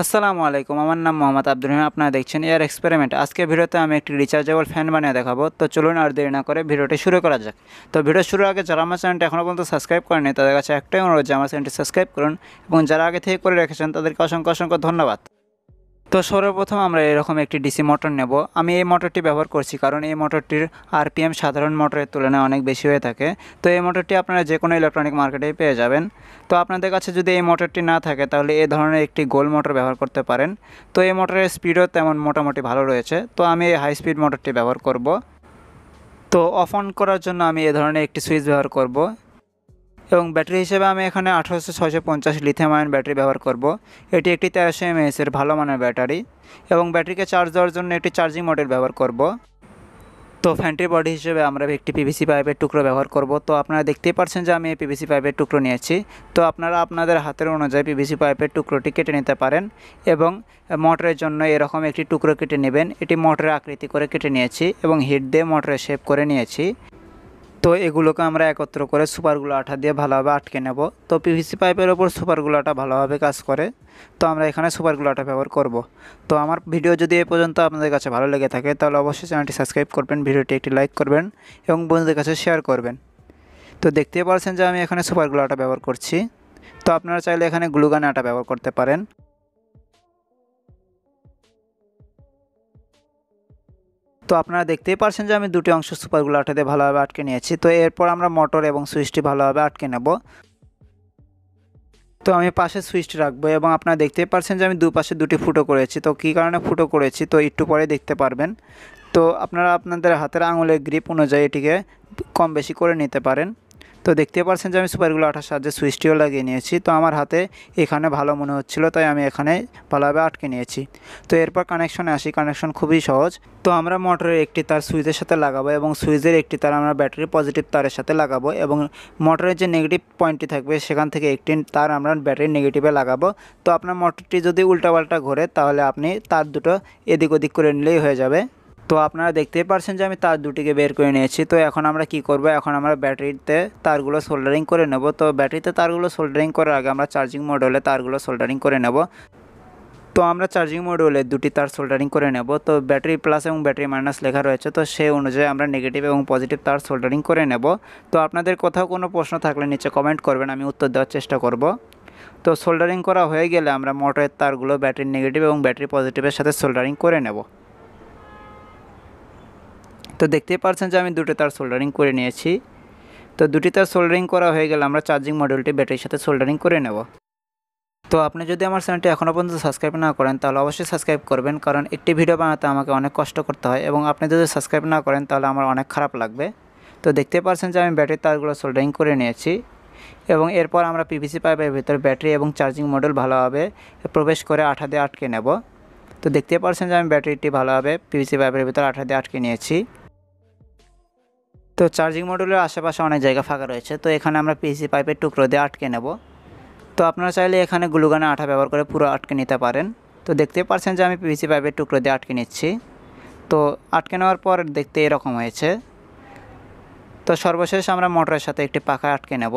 আসসালামু আলাইকুম, আমার নাম মোহাম্মদ আব্দুর রহিম। আপনারা দেখছেন এয়ার এক্সপেরিমেন্ট। আজকের ভিডিওতে আমি একটি রিচার্জেবল ফ্যান বানিয়ে দেখাবো। তো চলুন আর দেরি না করে ভিডিওটি শুরু করা যাক। তো ভিডিও শুরুর আগে যারা আমার চ্যানেলটি এখনও পর্যন্ত সাবস্ক্রাইব করেনি তাদের কাছে একটাই অনুরোধ যে আমার চ্যানেলটি সাবস্ক্রাইব করুন, এবং যারা আগে থেকে করে রেখেছেন তাদেরকে অসংখ্য অসংখ্য ধন্যবাদ। তো সর্বপ্রথম আমরা এরকম একটি ডিসি মোটর নেব। আমি এই মোটরটি ব্যবহার করছি কারণ এই মোটরটির আরপিএম সাধারণ মোটরের তুলনায় অনেক বেশি হয়ে থাকে। তো এই মোটরটি আপনারা যে কোনো ইলেকট্রনিক মার্কেটেই পেয়ে যাবেন। তো আপনাদের কাছে যদি এই মোটরটি না থাকে তাহলে এই ধরনের একটি গোল মোটর ব্যবহার করতে পারেন। তো এই মোটরের স্পিডও তেমন মোটামুটি ভালো রয়েছে। তো আমি এই হাই স্পিড মোটরটি ব্যবহার করব। তো অফ অন করার জন্য আমি এ ধরনের একটি সুইচ ব্যবহার করব, এবং ব্যাটারি হিসেবে আমি এখানে 18650 লিথিয়াম আয়ন ব্যাটারি ব্যবহার করব। এটি একটি 1300 mAh এর ভালো মানের ব্যাটারি, এবং ব্যাটারিকে চার্জ দেওয়ার জন্য একটি চার্জিং মডেল ব্যবহার করব। তো ফ্যানটির বডি হিসেবে আমরা একটি পিভিসি পাইপের টুকরো ব্যবহার করব। তো আপনারা দেখতেই পাচ্ছেন যে আমি এই পিভিসি পাইপের টুকরো নিয়েছি। তো আপনারা আপনাদের হাতের অনুযায়ী পিভিসি পাইপের টুকরোটি কেটে নিতে পারেন, এবং মোটরের জন্য এরকম একটি টুকরো কেটে নেবেন। এটি মোটরের আকৃতি করে কেটে নিয়েছি এবং হিট দিয়ে মোটরের শেপ করে নিয়েছি। তো এগুলোকে আমরা একত্র করে সুপারগুলো আঠা দিয়ে ভালোভাবে আটকে নেব। তো পিভিসি পাইপের ওপর সুপারগুলো আঠা ভালোভাবে কাজ করে। তো আমরা এখানে সুপারগুলো আঠা ব্যবহার করব। তো আমার ভিডিও যদি এ পর্যন্ত আপনাদের কাছে ভালো লেগে থাকে তাহলে অবশ্যই চ্যানেলটি সাবস্ক্রাইব করবেন, ভিডিওটি একটি লাইক করবেন এবং বন্ধুদের কাছে শেয়ার করবেন। তো দেখতেই পাচ্ছেন যে আমি এখানে সুপারগুলো আঠা ব্যবহার করছি। তো আপনারা চাইলে এখানে গ্লুগান আঠা ব্যবহার করতে পারেন। তো আপনারা দেখতেই পাচ্ছেন যে আমি দুটি অংশ সুপারগুলো আঠা দিয়ে ভালোভাবে আটকে নিয়েছি। তো এরপর আমরা মোটর এবং সুইচটি ভালোভাবে আটকে নেব। তো আমি পাশে সুইচটি রাখবো, এবং আপনারা দেখতেই পাচ্ছেন যে আমি দুপাশে দুটি ফুটো করেছি। তো কী কারণে ফুটো করেছি তো একটু পরে দেখতে পারবেন। তো আপনারা আপনাদের হাতের আঙুলের গ্রিপ অনুযায়ী এটিকে কম বেশি করে নিতে পারেন। তো দেখতে পাচ্ছেন যে আমি সুপারগুলো আঠার সাহায্যে সুইচটিও লাগিয়ে নিয়েছি। তো আমার হাতে এখানে ভালো মনে হচ্ছিলো, তাই আমি এখানে ভালোভাবে আটকে নিয়েছি। তো এরপর কানেকশনে আসি। কানেকশন খুবই সহজ। তো আমরা মোটরের একটি তার সুইচের সাথে লাগাবো, এবং সুইচের একটি তার আমরা ব্যাটারির পজিটিভ তারের সাথে লাগাবো, এবং মোটরের যে নেগেটিভ পয়েন্টটি থাকবে সেখান থেকে একটি তার আমরা ব্যাটারির নেগেটিভে লাগাবো। তো আপনার মোটরটি যদি উল্টাপাল্টা ঘোরে তাহলে আপনি তার দুটো এদিক ওদিক করে নিলেই হয়ে যাবে। তো আপনারা দেখতেই পাচ্ছেন যে আমি তার দুটিকে বের করে নিয়েছি। তো এখন আমরা কি করব, এখন আমরা ব্যাটারিতে তারগুলো সোল্ডারিং করে নেব। তো ব্যাটারিতে তারগুলো সোল্ডারিং করার আগে আমরা চার্জিং মডিউলে তারগুলো সোল্ডারিং করে নেব। তো আমরা চার্জিং মডিউলে দুটি তার সোল্ডারিং করে নেব। তো ব্যাটারি প্লাস এবং ব্যাটারি মাইনাস লেখা রয়েছে, তো সেই অনুযায়ী আমরা নেগেটিভ এবং পজিটিভ তার সোল্ডারিং করে নেব। তো আপনাদের কোথাও কোনো প্রশ্ন থাকলে নিচে কমেন্ট করবেন, আমি উত্তর দেওয়ার চেষ্টা করব। তো সোল্ডারিং করা হয়ে গেলে আমরা মোটরের তারগুলো ব্যাটারি নেগেটিভ এবং ব্যাটারি পজিটিভের সাথে সোল্ডারিং করে নেব। তো দেখতেই পাচ্ছেন যে আমি দুটো তার সোল্ডারিং করে নিয়েছি। তো দুটি তার সোল্ডারিং করা হয়ে গেলে আমরা চার্জিং মডিউলটি ব্যাটারির সাথে সোল্ডারিং করে নেব। তো আপনি যদি আমার চ্যানেলটি এখনও পর্যন্ত সাবস্ক্রাইব না করেন তাহলে অবশ্যই সাবস্ক্রাইব করবেন, কারণ একটি ভিডিও বানাতে আমাকে অনেক কষ্ট করতে হয়, এবং আপনি যদি সাবস্ক্রাইব না করেন তাহলে আমার অনেক খারাপ লাগবে। তো দেখতে পাচ্ছেন যে আমি ব্যাটারির তারগুলো সোল্ডারিং করে নিয়েছি, এবং এরপর আমরা পিভিসি পাইপের ভিতর ব্যাটারি এবং চার্জিং মডিউল ভালোভাবে প্রবেশ করে আঠা দিয়ে আটকে নেব। তো দেখতে পাচ্ছেন যে আমি ব্যাটারিটি ভালোভাবে পিভিসি পাইপের ভিতর আঠা দিয়ে আটকে নিয়েছি। তো চার্জিং মডিউলের আশেপাশে অনেক জায়গা ফাঁকা রয়েছে, তো এখানে আমরা পিভিসি পাইপের টুকরো দিয়ে আটকে নেব। তো আপনারা চাইলে এখানে গ্লুগানে আঠা ব্যবহার করে পুরো আটকে নিতে পারেন। তো দেখতে পাচ্ছেন যে আমি পিভিসি পাইপের টুকরো দিয়ে আটকে নিচ্ছি। তো আটকে নেওয়ার পর দেখতে এরকম হয়েছে। তো সর্বশেষ আমরা মোটরের সাথে একটি পাখা আটকে নেব।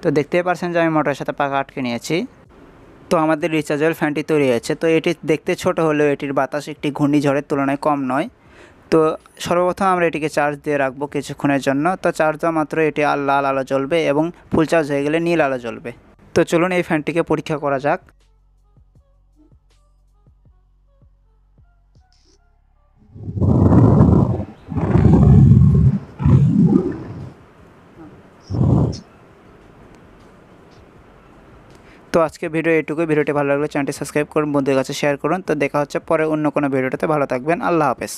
তো দেখতেই পাচ্ছেন যে আমি মোটরের সাথে পাখা আটকে নিয়েছি। তো আমাদের রিচার্জেবল ফ্যানটি তৈরি হয়েছে। তো এটি দেখতে ছোট হলেও এটির বাতাস একটি ঘূর্ণিঝড়ের তুলনায় কম নয়। তো সর্বপ্রথম আমরা এটিকে চার্জ দিয়ে রাখবো কিছুক্ষণের জন্য। তো চার্জ দেওয়া মাত্র এটি লাল আলো জ্বলবে, এবং ফুল চার্জ হয়ে গেলে নীল আলো জ্বলবে। তো চলুন এই ফ্যানটিকে পরীক্ষা করা যাক। তো আজকে ভিডিও এটুকুই। ভিডিওটি ভালো লাগলে চ্যানেলটি সাবস্ক্রাইব করুন, বন্ধুদের কাছে শেয়ার করুন। তো দেখা হচ্ছে পরে অন্য কোনো ভিডিওটাতে। ভালো থাকবেন। আল্লাহ হাফেজ।